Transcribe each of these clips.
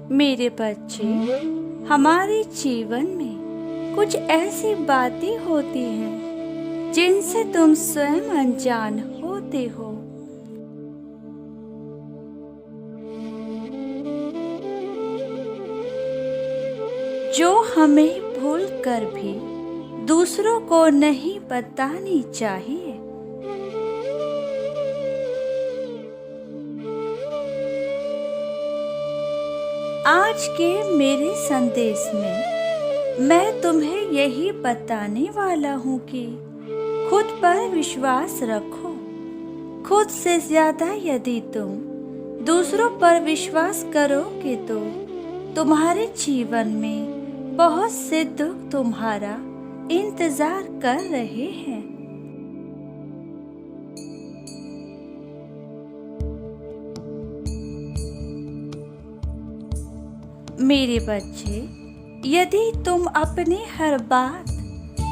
मेरे बच्चे, हमारे जीवन में कुछ ऐसी बातें होती हैं जिनसे तुम स्वयं अनजान होते हो। जो हमें भूल कर भी दूसरों को नहीं बतानी चाहिए। आज के मेरे संदेश में मैं तुम्हें यही बताने वाला हूँ कि खुद पर विश्वास रखो। खुद से ज्यादा यदि तुम दूसरों पर विश्वास करोगे तो तुम्हारे जीवन में बहुत से दुख तुम्हारा इंतजार कर रहे हैं। मेरे बच्चे, यदि तुम अपनी हर बात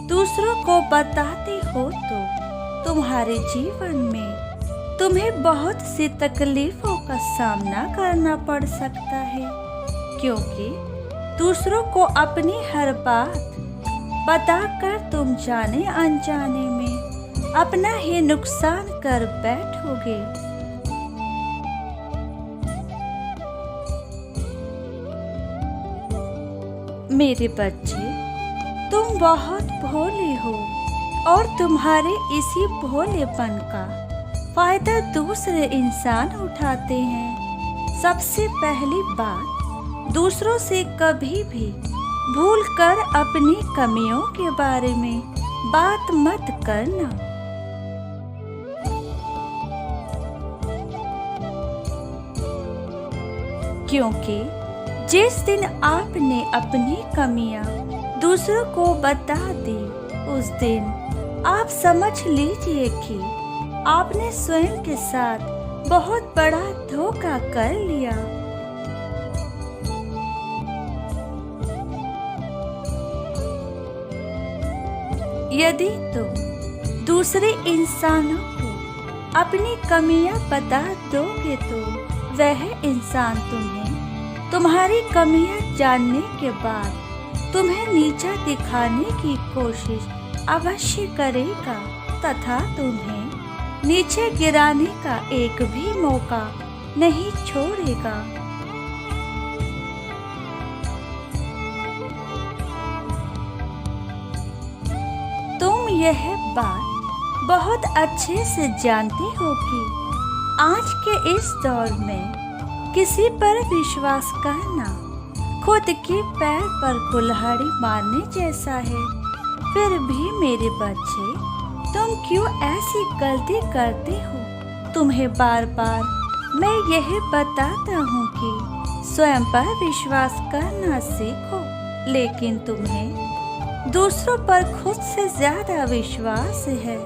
दूसरों को बताते हो तो तुम्हारे जीवन में तुम्हें बहुत सी तकलीफों का सामना करना पड़ सकता है, क्योंकि दूसरों को अपनी हर बात बताकर तुम जाने अनजाने में अपना ही नुकसान कर बैठोगे। मेरे बच्चे, तुम बहुत भोले हो और तुम्हारे इसी भोलेपन का फायदा दूसरे इंसान उठाते हैं। सबसे पहली बात, दूसरों से कभी भी भूल कर अपनी कमियों के बारे में बात मत करना। क्योंकि जिस दिन आपने अपनी कमियां दूसरों को बता दी, उस दिन आप समझ लीजिए कि आपने स्वयं के साथ बहुत बड़ा धोखा कर लिया। यदि तुम दूसरे इंसानों को अपनी कमियां बता दोगे तो वह इंसान तुम्हें तुम्हारी कमियां जानने के बाद तुम्हें नीचा दिखाने की कोशिश अवश्य करेगा तथा तुम्हें नीचे गिराने का एक भी मौका नहीं छोड़ेगा। तुम यह बात बहुत अच्छे से जानते हो कि आज के इस दौर में किसी पर विश्वास करना खुद के पैर पर कुल्हाड़ी मारने जैसा है। फिर भी मेरे बच्चे, तुम क्यों ऐसी गलती करते हो? तुम्हें बार बार मैं यह बताता हूँ कि स्वयं पर विश्वास करना सीखो, लेकिन तुम्हें दूसरों पर खुद से ज्यादा विश्वास है।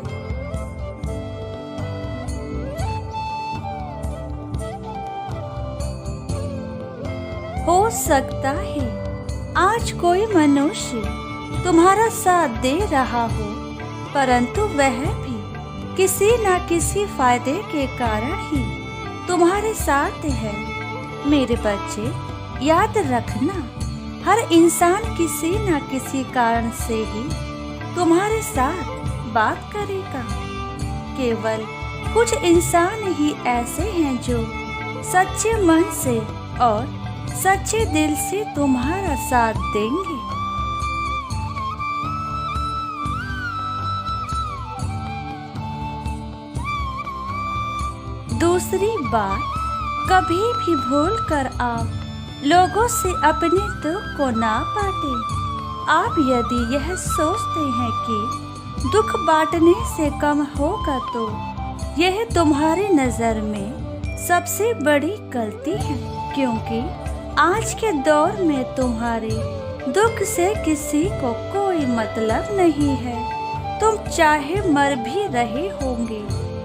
हो सकता है आज कोई मनुष्य तुम्हारा साथ दे रहा हो, परंतु वह भी किसी न किसी फायदे के कारण ही तुम्हारे साथ है। मेरे बच्चे, याद रखना, हर इंसान किसी न किसी कारण से ही तुम्हारे साथ बात करेगा। केवल कुछ इंसान ही ऐसे हैं जो सच्चे मन से और सच्चे दिल से तुम्हारा साथ देंगे। दूसरी बात, कभी भी भूल कर आप लोगों से अपने दुख को ना बांटें। आप यदि यह सोचते हैं कि दुख बांटने से कम होगा तो यह तुम्हारी नज़र में सबसे बड़ी गलती है, क्योंकि आज के दौर में तुम्हारे दुख से किसी को कोई मतलब नहीं है। तुम चाहे मर भी रहे होंगे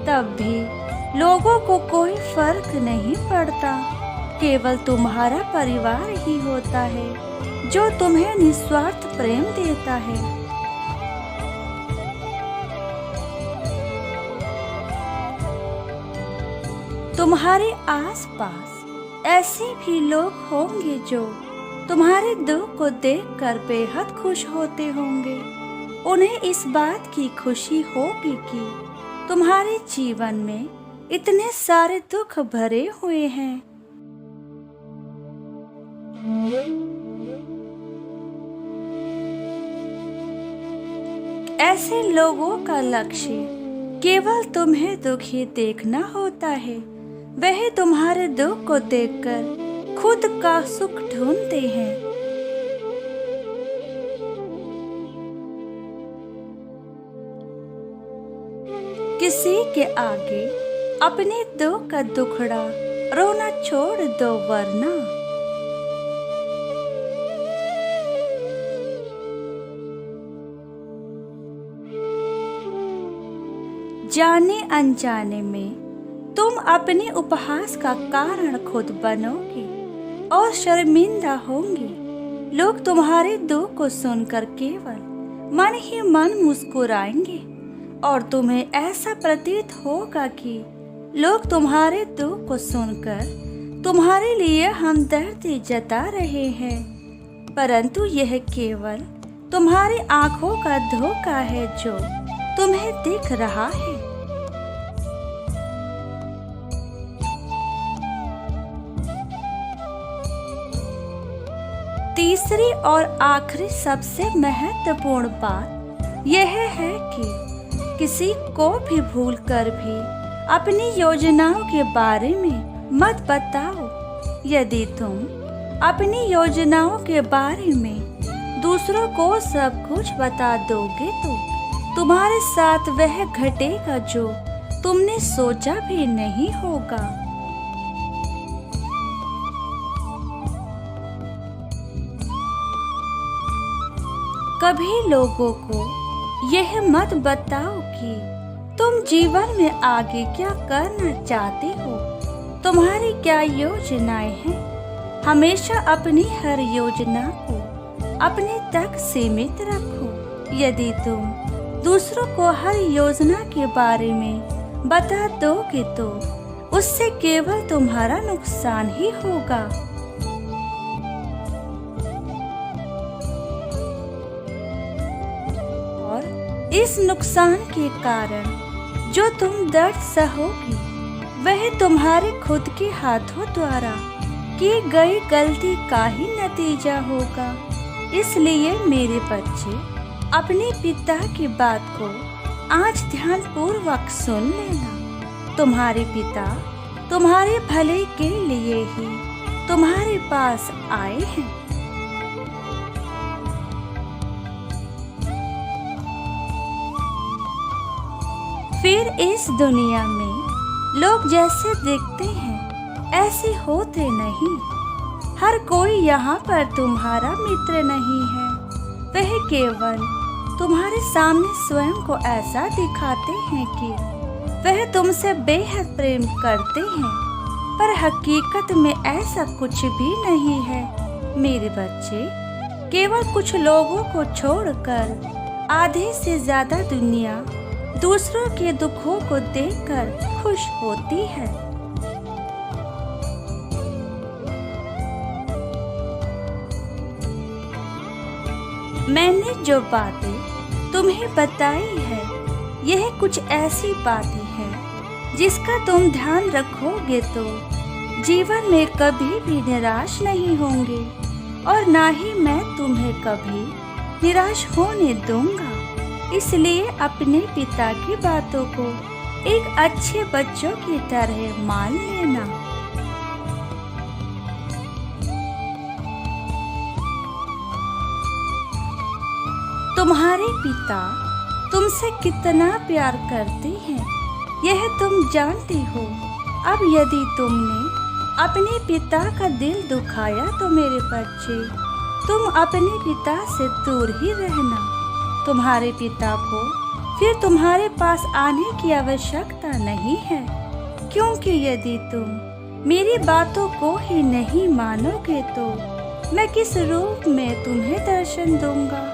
तब भी लोगों को कोई फर्क नहीं पड़ता। केवल तुम्हारा परिवार ही होता है जो तुम्हें निस्वार्थ प्रेम देता है। तुम्हारे आसपास ऐसे भी लोग होंगे जो तुम्हारे दुख को देखकर बेहद खुश होते होंगे। उन्हें इस बात की खुशी होगी कि तुम्हारे जीवन में इतने सारे दुख भरे हुए हैं। ऐसे लोगों का लक्ष्य केवल तुम्हें दुखी देखना होता है। वह तुम्हारे दुख को देखकर खुद का सुख ढूंढते हैं। किसी के आगे अपने दुख का दुखड़ा रोना छोड़ दो, वरना जाने अनजाने में तुम अपने उपहास का कारण खुद बनोगे और शर्मिंदा होंगे। लोग तुम्हारे दुख को सुनकर केवल मन ही मन मुस्कुराएंगे और तुम्हें ऐसा प्रतीत होगा कि लोग तुम्हारे दुख को सुनकर तुम्हारे लिए हमदर्दी जता रहे हैं, परंतु यह केवल तुम्हारी आंखों का धोखा है जो तुम्हें दिख रहा है। तीसरी और आखिरी सबसे महत्वपूर्ण बात यह है कि किसी को भी भूल कर भी अपनी योजनाओं के बारे में मत बताओ। यदि तुम अपनी योजनाओं के बारे में दूसरों को सब कुछ बता दोगे तो तुम्हारे साथ वह घटेगा जो तुमने सोचा भी नहीं होगा। कभी लोगों को यह मत बताओ कि तुम जीवन में आगे क्या करना चाहते हो, तुम्हारी क्या योजनाएं हैं। हमेशा अपनी हर योजना को अपने तक सीमित रखो। यदि तुम दूसरों को हर योजना के बारे में बता दोगे तो उससे केवल तुम्हारा नुकसान ही होगा। और इस नुकसान के कारण जो तुम दर्द सहोगी वह तुम्हारे खुद के हाथों द्वारा की गई गलती का ही नतीजा होगा। इसलिए मेरे बच्चे, अपने पिता की बात को आज ध्यान पूर्वक सुन लेना। तुम्हारे पिता तुम्हारे भले के लिए ही तुम्हारे पास आए हैं। फिर इस दुनिया में लोग जैसे दिखते हैं ऐसे होते नहीं। हर कोई यहाँ पर तुम्हारा मित्र नहीं है। वह केवल तुम्हारे सामने स्वयं को ऐसा दिखाते हैं कि वह तुमसे बेहद प्रेम करते हैं, पर हकीकत में ऐसा कुछ भी नहीं है। मेरे बच्चे, केवल कुछ लोगों को छोड़कर आधे से ज्यादा दुनिया दूसरों के दुखों को देखकर खुश होती है। मैंने जो बातें तुम्हें बताई है यह कुछ ऐसी बातें हैं जिसका तुम ध्यान रखोगे तो जीवन में कभी भी निराश नहीं होंगे और ना ही मैं तुम्हें कभी निराश होने दूंगा। इसलिए अपने पिता की बातों को एक अच्छे बच्चों की तरह मान लेना। तुम्हारे पिता तुमसे कितना प्यार करते हैं यह तुम जानते हो। अब यदि तुमने अपने पिता का दिल दुखाया तो मेरे बच्चे, तुम अपने पिता से दूर ही रहना। तुम्हारे पिता को फिर तुम्हारे पास आने की आवश्यकता नहीं है, क्योंकि यदि तुम मेरी बातों को ही नहीं मानोगे तो मैं किस रूप में तुम्हें दर्शन दूंगा।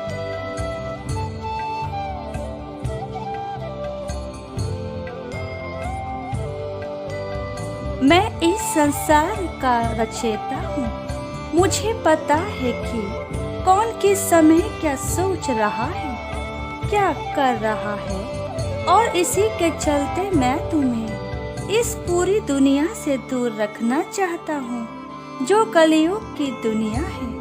मैं इस संसार का रचयिता हूँ। मुझे पता है कि कौन किस समय क्या सोच रहा है, क्या कर रहा है, और इसी के चलते मैं तुम्हें इस पूरी दुनिया से दूर रखना चाहता हूँ जो कलयुग की दुनिया है।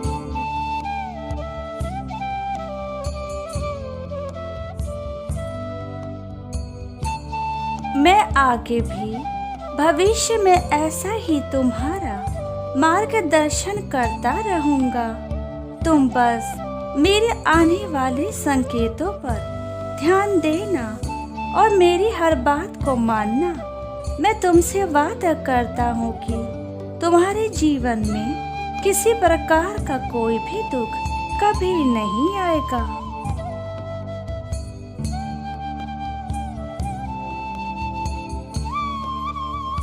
मैं आगे भी भविष्य में ऐसा ही तुम्हारा मार्गदर्शन करता रहूंगा। तुम बस मेरे आने वाले संकेतों पर ध्यान देना और मेरी हर बात को मानना। मैं तुमसे वादा करता हूँ कि तुम्हारे जीवन में किसी प्रकार का कोई भी दुख कभी नहीं आएगा।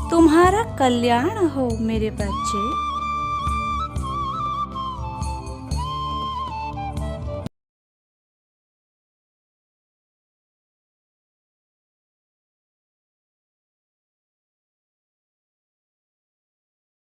तुम्हारा कल्याण हो मेरे बच्चे।